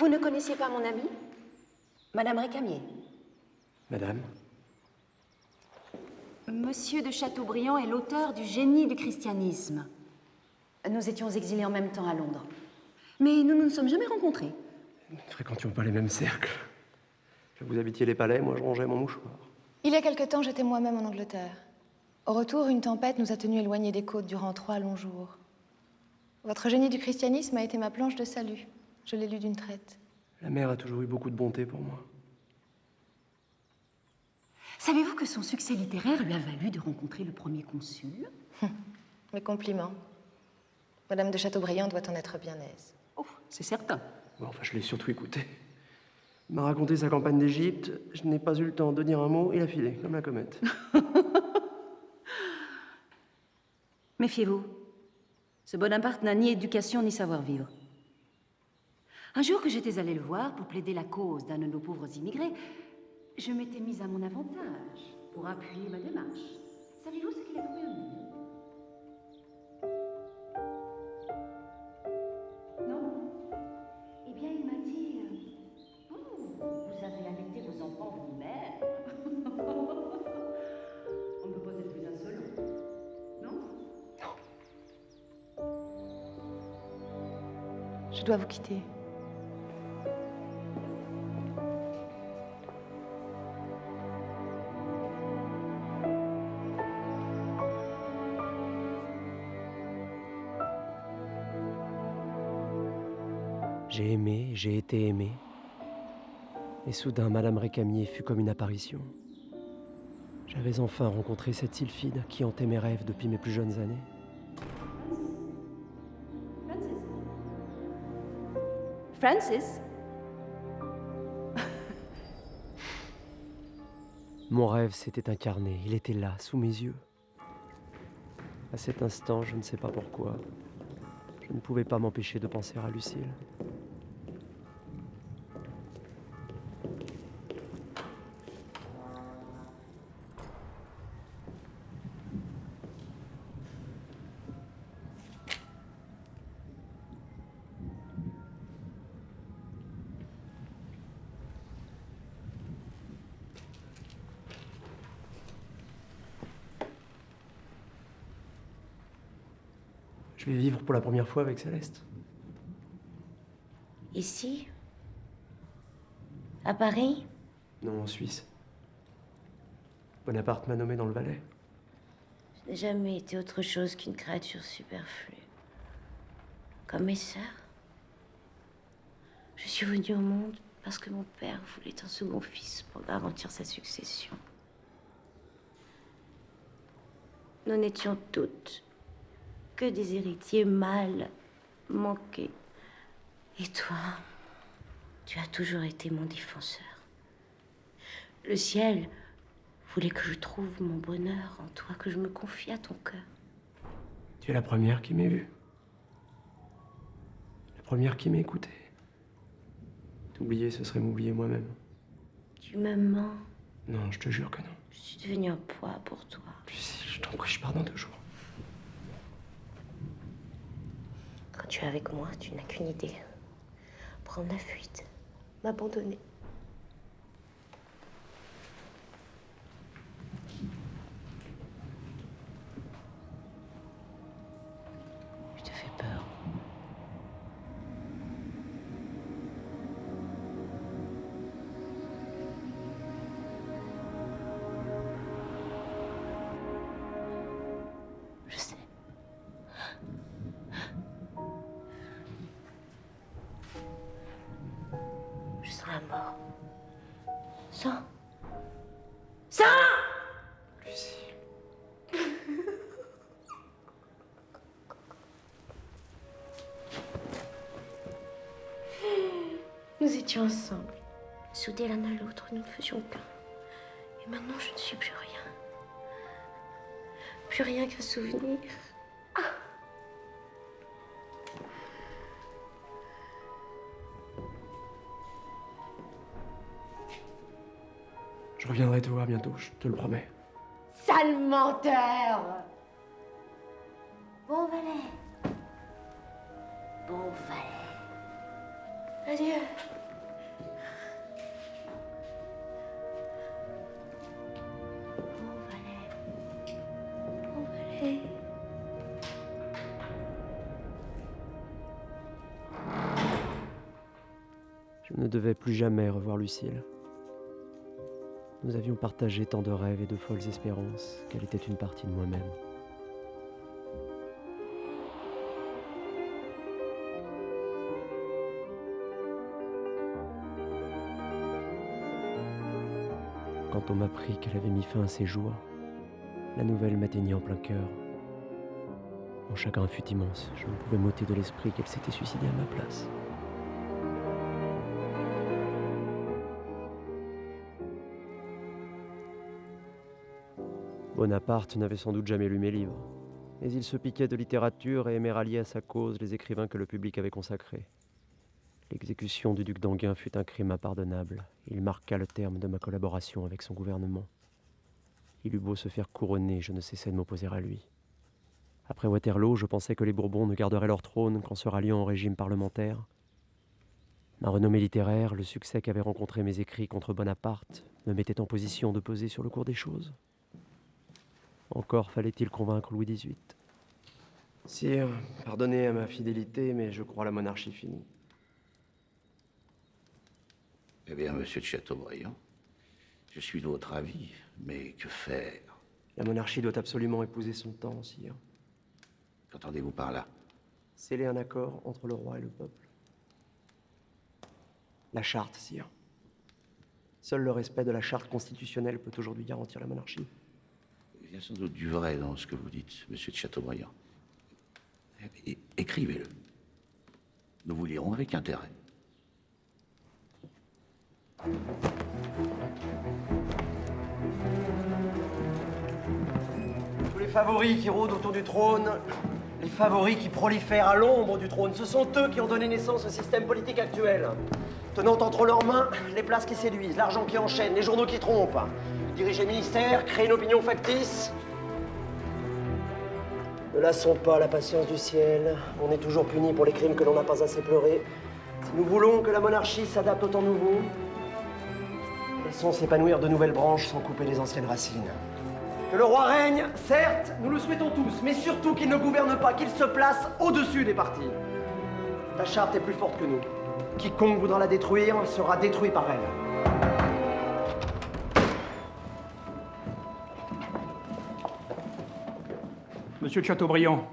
Vous ne connaissiez pas mon amie Madame Récamier. Madame? Monsieur de Chateaubriand est l'auteur du Génie du christianisme. Nous étions exilés en même temps à Londres. Mais nous ne nous sommes jamais rencontrés. Nous ne fréquentions pas les mêmes cercles. Vous habitiez les palais, moi je rangeais mon mouchoir. Il y a quelque temps, j'étais moi-même en Angleterre. Au retour, une tempête nous a tenus éloignés des côtes durant 3 longs jours. Votre Génie du christianisme a été ma planche de salut. Je l'ai lu d'une traite. La mère a toujours eu beaucoup de bonté pour moi. Savez-vous que son succès littéraire lui a valu de rencontrer le premier consul? Mes compliments. Madame de Chateaubriand doit en être bien aise. Oh, c'est certain. Bon, enfin, je l'ai surtout écouté. Il m'a raconté sa campagne d'Égypte. Je n'ai pas eu le temps de dire un mot, il a filé, comme la comète. Méfiez-vous. Ce Bonaparte n'a ni éducation ni savoir-vivre. Un jour que j'étais allée le voir pour plaider la cause d'un de nos pauvres immigrés, je m'étais mise à mon avantage pour appuyer ma démarche. Savez-vous ce qu'il a trouvé en nous? Non? Eh bien, il m'a dit... vous avez allaité vos enfants vous-même. On ne peut pas être plus insolent. Non? Je dois vous quitter. J'ai aimé, j'ai été aimé. Et soudain, Madame Récamier fut comme une apparition. J'avais enfin rencontré cette sylphide qui hantait mes rêves depuis mes plus jeunes années. Francis? Mon rêve s'était incarné, il était là, sous mes yeux. À cet instant, je ne sais pas pourquoi, je ne pouvais pas m'empêcher de penser à Lucille. Je vais vivre pour la première fois avec Céleste. Ici? À Paris? Non, en Suisse. Bonaparte m'a nommé dans le Valais. Je n'ai jamais été autre chose qu'une créature superflue. Comme mes sœurs. Je suis venue au monde parce que mon père voulait un second fils pour garantir sa succession. Nous n'étions toutes que des héritiers mal manqués. Et toi, tu as toujours été mon défenseur. Le ciel voulait que je trouve mon bonheur en toi, que je me confie à ton cœur. Tu es la première qui m'ait vue. La première qui m'ait écouté. T'oublier, ce serait m'oublier moi-même. Tu me mens. Non, je te jure que non. Je suis devenue un poids pour toi. Lucie, je t'en prie, je pars dans 2 jours. Quand tu es avec moi, tu n'as qu'une idée. Prendre la fuite. M'abandonner. Je te fais peur. Je sais. Je sens la mort. Sens. Sens! Lucie. Nous étions ensemble, soudés l'un à l'autre, nous ne faisions qu'un. Et maintenant, je ne suis plus rien. Plus rien qu'un souvenir. Je reviendrai te voir bientôt, je te le promets. Sale menteur! Bon valet. Bon valet. Adieu. Bon valet. Bon valet. Je ne devais plus jamais revoir Lucille. Nous avions partagé tant de rêves et de folles espérances qu'elle était une partie de moi-même. Quand on m'apprit qu'elle avait mis fin à ses jours, la nouvelle m'atteignit en plein cœur. Mon chagrin fut immense, je ne pouvais m'ôter de l'esprit qu'elle s'était suicidée à ma place. Bonaparte n'avait sans doute jamais lu mes livres, mais il se piquait de littérature et aimait rallier à sa cause les écrivains que le public avait consacrés. L'exécution du duc d'Enghien fut un crime impardonnable. Il marqua le terme de ma collaboration avec son gouvernement. Il eut beau se faire couronner, je ne cessais de m'opposer à lui. Après Waterloo, je pensais que les Bourbons ne garderaient leur trône qu'en se ralliant au régime parlementaire. Ma renommée littéraire, le succès qu'avaient rencontré mes écrits contre Bonaparte, me mettaient en position de peser sur le cours des choses. Encore fallait-il convaincre Louis XVIII. Sire, pardonnez à ma fidélité, mais je crois la monarchie finie. Eh bien, monsieur de Chateaubriand, je suis de votre avis, mais que faire? La monarchie doit absolument épouser son temps, sire. Qu'entendez-vous par là? Sceller un accord entre le roi et le peuple. La charte, sire. Seul le respect de la charte constitutionnelle peut aujourd'hui garantir la monarchie. Il y a sans doute du vrai dans ce que vous dites, monsieur de Chateaubriand. Écrivez-le. Nous vous lirons avec intérêt. Tous les favoris qui rôdent autour du trône, les favoris qui prolifèrent à l'ombre du trône, ce sont eux qui ont donné naissance au système politique actuel. Tenant entre leurs mains les places qui séduisent, l'argent qui enchaîne, les journaux qui trompent. Diriger le ministère, créer une opinion factice. Ne lassons pas la patience du ciel. On est toujours puni pour les crimes que l'on n'a pas assez pleurés. Si nous voulons que la monarchie s'adapte au temps nouveau, laissons s'épanouir de nouvelles branches sans couper les anciennes racines. Que le roi règne, certes, nous le souhaitons tous, mais surtout qu'il ne gouverne pas, qu'il se place au-dessus des partis. La charte est plus forte que nous. Quiconque voudra la détruire sera détruit par elle. Monsieur de Chateaubriand,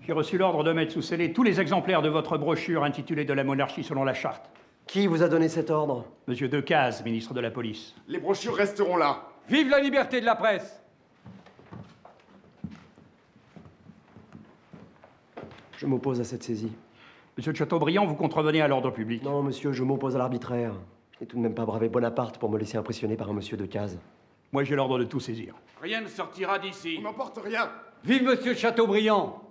j'ai reçu l'ordre de mettre sous scellé tous les exemplaires de votre brochure intitulée De la monarchie selon la charte. Qui vous a donné cet ordre? Monsieur Decazes, ministre de la police. Les brochures resteront là. Vive la liberté de la presse! Je m'oppose à cette saisie. Monsieur de Chateaubriand, vous contrevenez à l'ordre public. Non, monsieur, je m'oppose à l'arbitraire. Je n'ai tout de même pas bravé Bonaparte pour me laisser impressionner par un monsieur Decazes. Moi, j'ai l'ordre de tout saisir. Rien ne sortira d'ici. On n'emporte rien. Vive Monsieur de Chateaubriand!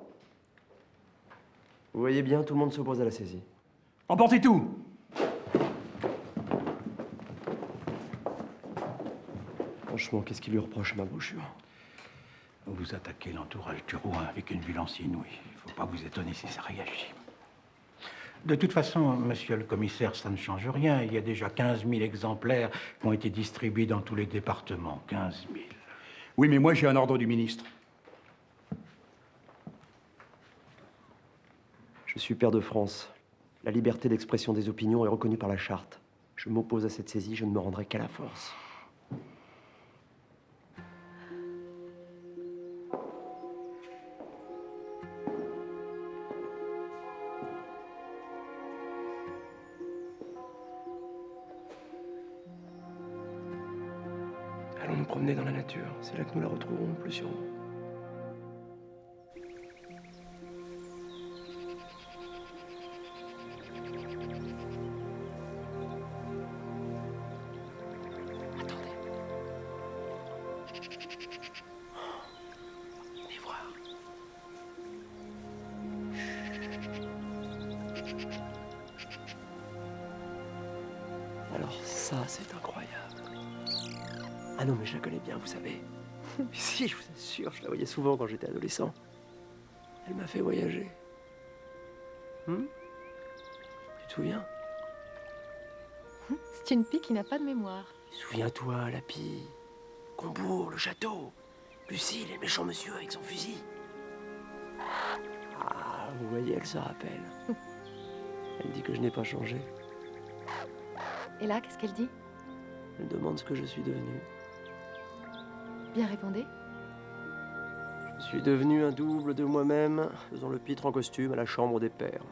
Vous voyez bien, tout le monde s'oppose à la saisie. Emportez tout! Franchement, qu'est-ce qu'il lui reproche à ma brochure? Vous attaquez l'entourage du roi avec une violence inouïe. Il ne faut pas vous étonner si ça réagit. De toute façon, monsieur le commissaire, ça ne change rien. Il y a déjà 15 000 exemplaires qui ont été distribués dans tous les départements. 15 000. Oui, mais moi, j'ai un ordre du ministre. Je suis pair de France. La liberté d'expression des opinions est reconnue par la charte. Je m'oppose à cette saisie, je ne me rendrai qu'à la force. Allons nous promener dans la nature. C'est là que nous la retrouverons le plus sûrement. Attendez. Venez voir. Alors ça, c'est incroyable. Ah non, mais je la connais bien, vous savez. Si, je vous assure, je la voyais souvent quand j'étais adolescent. Elle m'a fait voyager. Tu te souviens? C'est une pie qui n'a pas de mémoire. Souviens-toi, Lapi. Combo, le château. Lucie, les méchants monsieur avec son fusil. Ah, vous voyez, elle se rappelle. Elle dit que je n'ai pas changé. Et là, qu'est-ce qu'elle dit? Elle me demande ce que je suis devenu. Bien répondez. Je suis devenu un double de moi-même, faisant le pitre en costume à la chambre des pairs.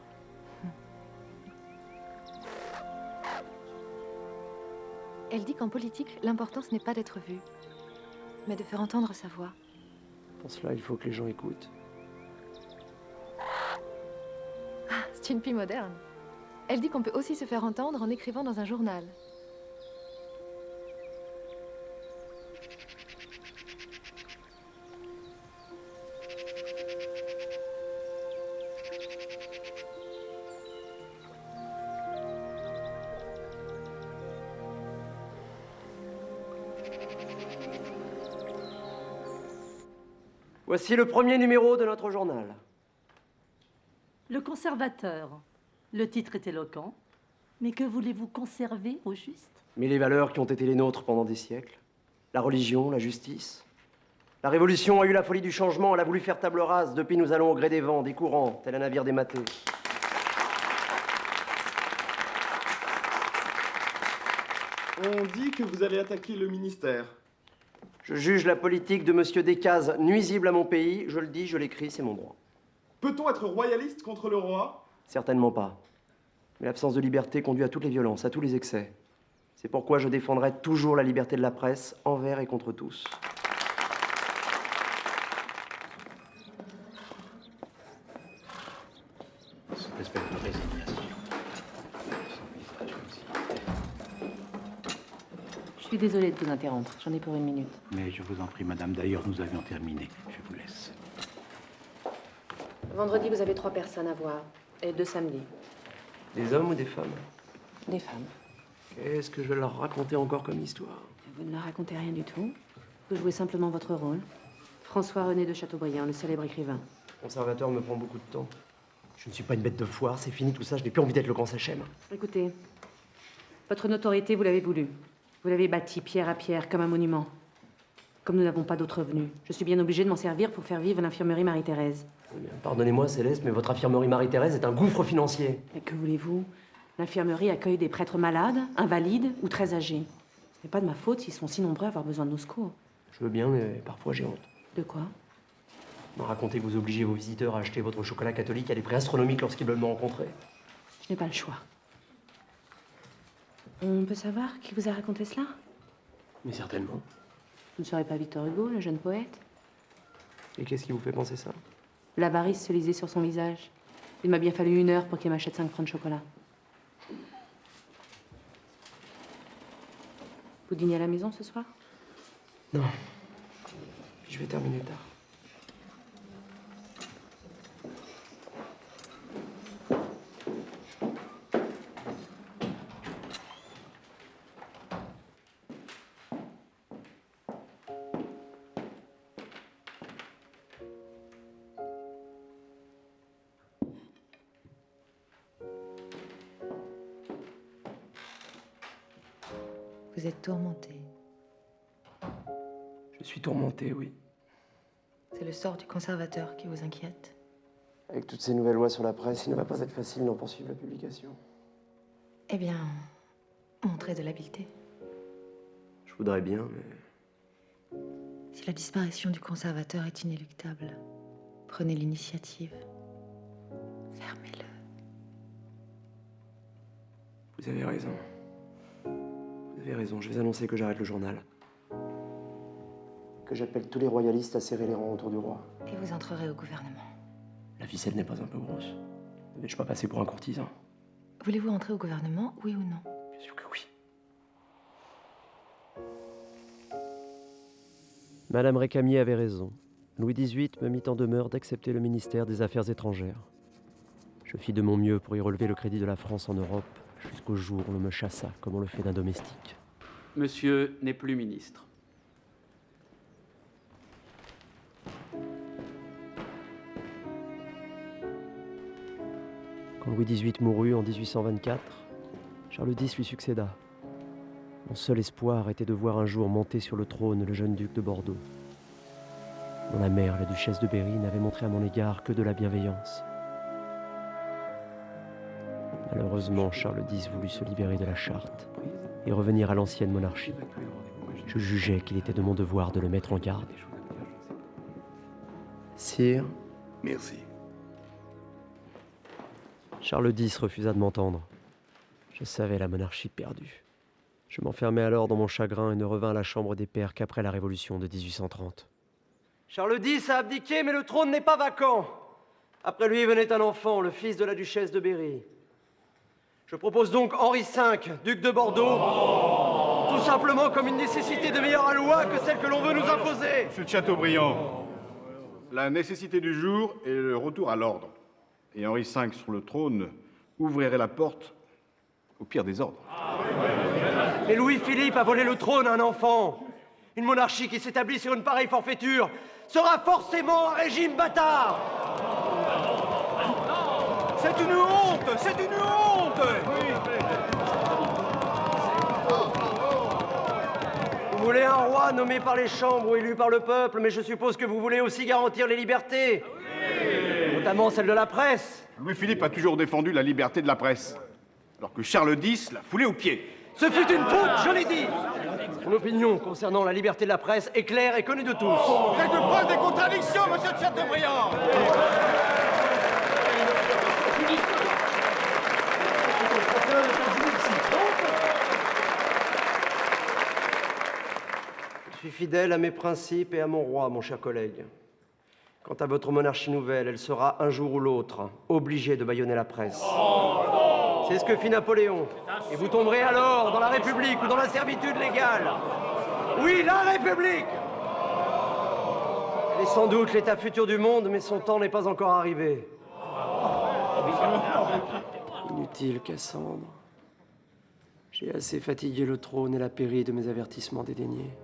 Elle dit qu'en politique, l'important ce n'est pas d'être vu, mais de faire entendre sa voix. Pour cela, il faut que les gens écoutent. Ah, c'est une pie moderne. Elle dit qu'on peut aussi se faire entendre en écrivant dans un journal. Voici le premier numéro de notre journal. Le conservateur. Le titre est éloquent. Mais que voulez-vous conserver au juste? Mais les valeurs qui ont été les nôtres pendant des siècles. La religion, la justice. La Révolution a eu la folie du changement, elle a voulu faire table rase. Depuis, nous allons au gré des vents, des courants, tel un navire dématé. On dit que vous allez attaquer le ministère. Je juge la politique de Monsieur Descazes nuisible à mon pays. Je le dis, je l'écris, c'est mon droit. Peut-on être royaliste contre le roi? Certainement pas. Mais l'absence de liberté conduit à toutes les violences, à tous les excès. C'est pourquoi je défendrai toujours la liberté de la presse, envers et contre tous. Cette espèce de résignation. Je suis désolée de vous interrompre. J'en ai pour 1 minute. Mais je vous en prie, madame, d'ailleurs, nous avions terminé. Je vous laisse. Vendredi, vous avez 3 personnes à voir. Et 2 samedis. Des hommes ou des femmes? Des femmes. Qu'est-ce que je vais leur raconter encore comme histoire? Vous ne leur racontez rien du tout. Vous jouez simplement votre rôle. François-René de Chateaubriand, le célèbre écrivain. Le conservateur me prend beaucoup de temps. Je ne suis pas une bête de foire, c'est fini tout ça, je n'ai plus envie d'être le grand Sachem. Écoutez, votre notoriété, vous l'avez voulu. Vous l'avez bâtie pierre à pierre, comme un monument. Comme nous n'avons pas d'autres revenus, je suis bien obligée de m'en servir pour faire vivre l'infirmerie Marie-Thérèse. Eh bien, pardonnez-moi, Céleste, mais votre infirmerie Marie-Thérèse est un gouffre financier. Et que voulez-vous? L'infirmerie accueille des prêtres malades, invalides ou très âgés. Ce n'est pas de ma faute s'ils sont si nombreux à avoir besoin de nos secours. Je veux bien, mais parfois j'ai honte. De quoi? Me raconter que vous obligez vos visiteurs à acheter votre chocolat catholique à des prix astronomiques lorsqu'ils veulent me rencontrer. Je n'ai pas le choix. On peut savoir qui vous a raconté cela? Mais certainement. Vous ne serez pas Victor Hugo, le jeune poète? Et qu'est-ce qui vous fait penser ça? L'avarice se lisait sur son visage. Il m'a bien fallu 1 heure pour qu'il m'achète 5 francs de chocolat. Vous dînez à la maison ce soir? Non. Je vais terminer tard. Vous êtes tourmenté. Je suis tourmenté, oui. C'est le sort du conservateur qui vous inquiète. Avec toutes ces nouvelles lois sur la presse, il ne va pas être facile d'en poursuivre la publication. Eh bien, montrez de l'habileté. Je voudrais bien, mais... Si la disparition du conservateur est inéluctable, prenez l'initiative. Fermez-le. Vous avez raison. Vous avez raison, je vais annoncer que j'arrête le journal. Que j'appelle tous les royalistes à serrer les rangs autour du roi. Et vous entrerez au gouvernement. La ficelle n'est pas un peu grosse. Ne vais-je pas passer pour un courtisan? Voulez-vous entrer au gouvernement, oui ou non? Bien sûr que oui. Madame Récamier avait raison. Louis XVIII me mit en demeure d'accepter le ministère des Affaires étrangères. Je fis de mon mieux pour y relever le crédit de la France en Europe, jusqu'au jour où l'on me chassa, comme on le fait d'un domestique. Monsieur n'est plus ministre. Quand Louis XVIII mourut en 1824, Charles X lui succéda. Mon seul espoir était de voir un jour monter sur le trône le jeune duc de Bordeaux, dont la mère, la duchesse de Berry, n'avait montré à mon égard que de la bienveillance. Malheureusement, Charles X voulut se libérer de la charte et revenir à l'ancienne monarchie. Je jugeais qu'il était de mon devoir de le mettre en garde. Sire, Merci. Charles X refusa de m'entendre. Je savais la monarchie perdue. Je m'enfermai alors dans mon chagrin et ne revins à la chambre des pairs qu'après la Révolution de 1830. Charles X a abdiqué, mais le trône n'est pas vacant. Après lui venait un enfant, le fils de la duchesse de Berry. Je propose donc Henri V, duc de Bordeaux, tout simplement comme une nécessité de meilleure loi que celle que l'on veut nous imposer. Monsieur de Chateaubriand, la nécessité du jour est le retour à l'ordre. Et Henri V sur le trône ouvrirait la porte au pire des ordres. Et Louis-Philippe a volé le trône à un enfant. Une monarchie qui s'établit sur une pareille forfaiture sera forcément un régime bâtard. C'est une honte! C'est une honte! Vous voulez un roi nommé par les chambres ou élu par le peuple, mais je suppose que vous voulez aussi garantir les libertés. Notamment celle de la presse. Louis-Philippe a toujours défendu la liberté de la presse, alors que Charles X l'a foulé aux pieds. Ce fut une faute, je l'ai dit. Mon opinion concernant la liberté de la presse est claire et connue de tous. Faites preuve des contradictions, monsieur de Chateaubriand! Je suis fidèle à mes principes et à mon roi, mon cher collègue. Quant à votre monarchie nouvelle, elle sera un jour ou l'autre obligée de bâillonner la presse. C'est ce que fit Napoléon. Et vous tomberez alors dans la République ou dans la servitude légale. Oui, la République! Elle est sans doute l'état futur du monde, mais son temps n'est pas encore arrivé. Inutile, Cassandre. J'ai assez fatigué le trône et la pairie de mes avertissements dédaignés.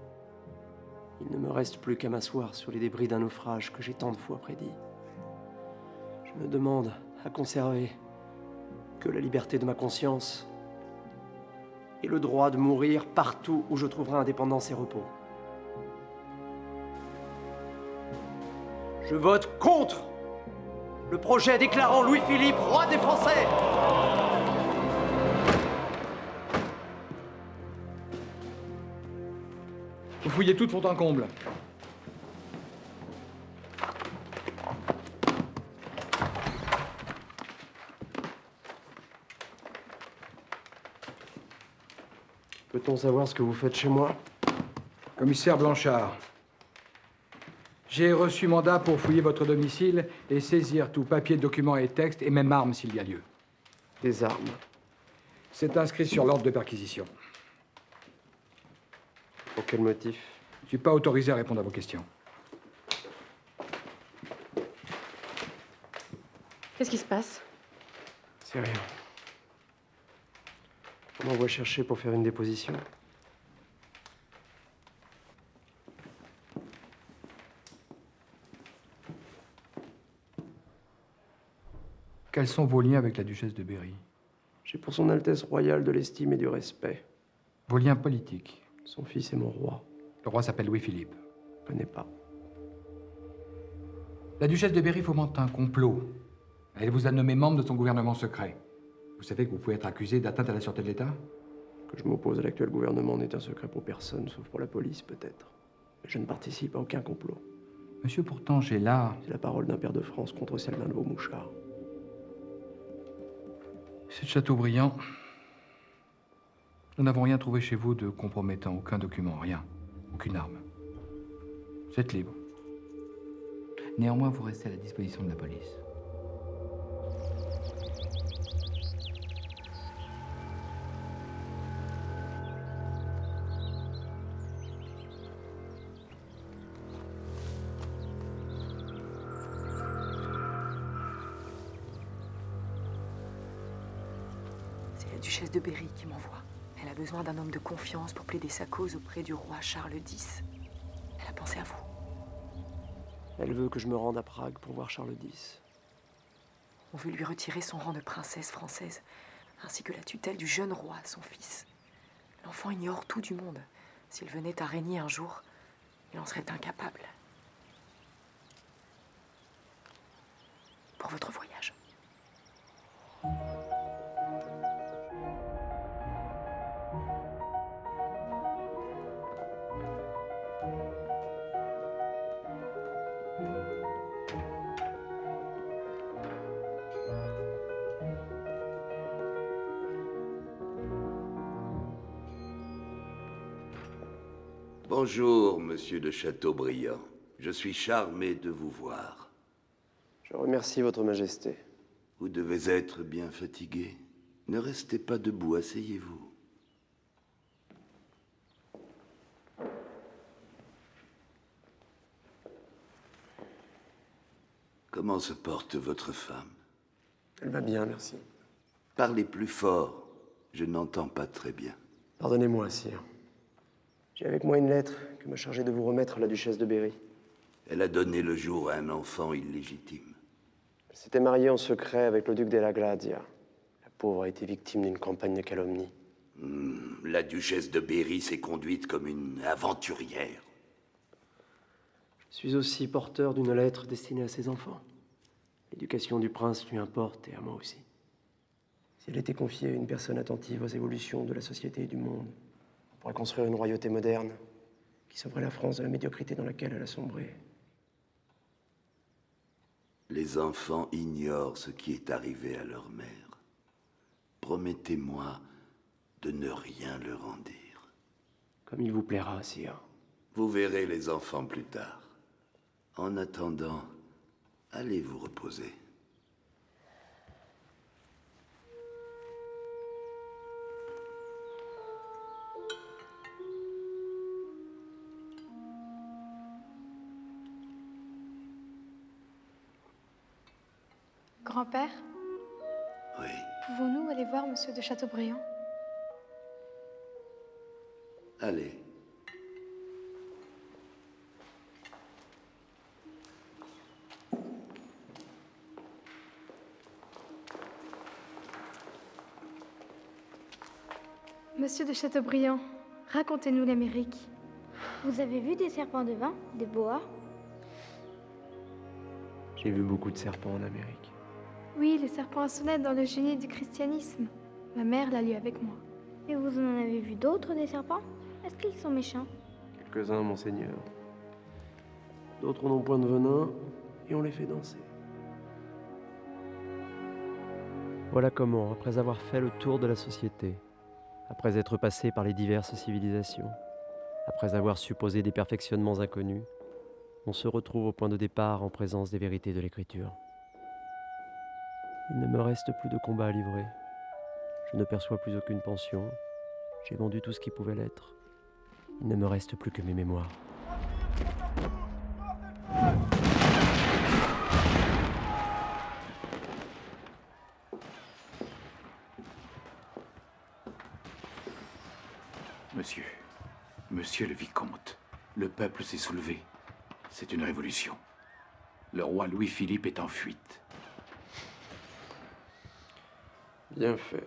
Il ne me reste plus qu'à m'asseoir sur les débris d'un naufrage que j'ai tant de fois prédit. Je me demande à conserver que la liberté de ma conscience et le droit de mourir partout où je trouverai indépendance et repos. Je vote contre le projet déclarant Louis-Philippe roi des Français. Vous fouillez tout de fond en comble. Peut-on savoir ce que vous faites chez moi? Commissaire Blanchard, j'ai reçu mandat pour fouiller votre domicile et saisir tout papier, documents et textes, et même armes s'il y a lieu. Des armes? C'est inscrit sur l'ordre de perquisition. Pour quel motif? Je ne suis pas autorisé à répondre à vos questions. Qu'est-ce qui se passe? C'est rien. On m'envoie chercher pour faire une déposition. Quels sont vos liens avec la duchesse de Berry? J'ai pour son Altesse royale de l'estime et du respect. Vos liens politiques? Son fils est mon roi. Le roi s'appelle Louis-Philippe. Je ne connais pas. La duchesse de Berry fomente un complot. Elle vous a nommé membre de son gouvernement secret. Vous savez que vous pouvez être accusé d'atteinte à la sûreté de l'État? Que je m'oppose à l'actuel gouvernement n'est un secret pour personne, sauf pour la police peut-être. Mais je ne participe à aucun complot. Monsieur, pourtant, j'ai là... C'est la parole d'un pair de France contre celle d'un nouveau mouchard. Monsieur de Chateaubriand, nous n'avons rien trouvé chez vous de compromettant, aucun document, rien, aucune arme. Vous êtes libre. Néanmoins, vous restez à la disposition de la police. C'est la duchesse de Berry qui m'envoie. Elle a besoin d'un homme de confiance pour plaider sa cause auprès du roi Charles X. Elle a pensé à vous. Elle veut que je me rende à Prague pour voir Charles X. On veut lui retirer son rang de princesse française, ainsi que la tutelle du jeune roi, son fils. L'enfant ignore tout du monde. S'il venait à régner un jour, il en serait incapable. Pour votre voyage. Bonjour, monsieur de Chateaubriand. Je suis charmé de vous voir. Je remercie votre majesté. Vous devez être bien fatigué. Ne restez pas debout, asseyez-vous. Comment se porte votre femme? Elle va bien, merci. Parlez plus fort. Je n'entends pas très bien. Pardonnez-moi, sire. J'ai avec moi une lettre que m'a chargé de vous remettre la duchesse de Berry. Elle a donné le jour à un enfant illégitime. Elle s'était mariée en secret avec le duc della Gladia. La pauvre a été victime d'une campagne de calomnie. La duchesse de Berry s'est conduite comme une aventurière. Je suis aussi porteur d'une lettre destinée à ses enfants. L'éducation du prince lui importe et à moi aussi. Si elle était confiée à une personne attentive aux évolutions de la société et du monde, on pourrait construire une royauté moderne qui sauverait la France de la médiocrité dans laquelle elle a sombré. Les enfants ignorent ce qui est arrivé à leur mère. Promettez-moi de ne rien leur en dire. Comme il vous plaira, sire. Vous verrez les enfants plus tard. En attendant, allez vous reposer. Grand-père, Oui. pouvons-nous aller voir monsieur de Chateaubriand? Allez. Monsieur de Chateaubriand, racontez-nous l'Amérique. Vous avez vu des serpents de vin, des boas? J'ai vu beaucoup de serpents en Amérique. Oui, les serpents à sonnette dans le génie du christianisme. Ma mère l'a lu avec moi. Et vous en avez vu d'autres, des serpents? Est-ce qu'ils sont méchants? Quelques-uns, monseigneur. D'autres n'ont point de venin et on les fait danser. Voilà comment, après avoir fait le tour de la société, après être passé par les diverses civilisations, après avoir supposé des perfectionnements inconnus, on se retrouve au point de départ en présence des vérités de l'écriture. Il ne me reste plus de combat à livrer. Je ne perçois plus aucune pension. J'ai vendu tout ce qui pouvait l'être. Il ne me reste plus que mes mémoires. Monsieur le vicomte, le peuple s'est soulevé. C'est une révolution. Le roi Louis-Philippe est en fuite. Bien fait.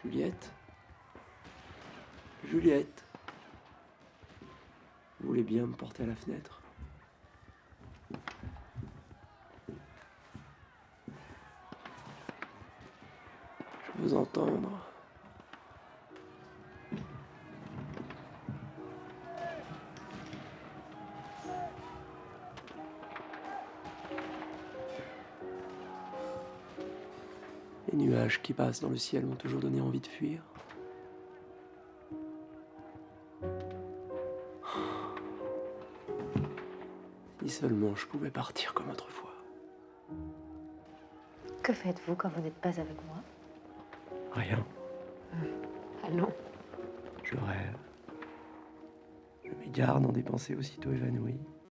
Juliette? Juliette? Vous voulez bien me porter à la fenêtre? Je veux entendre. Les nuages qui passent dans le ciel m'ont toujours donné envie de fuir. Si seulement je pouvais partir comme autrefois. Que faites-vous quand vous n'êtes pas avec moi? Rien. Allons. Je rêve. Je m'égare dans des pensées aussitôt évanouies.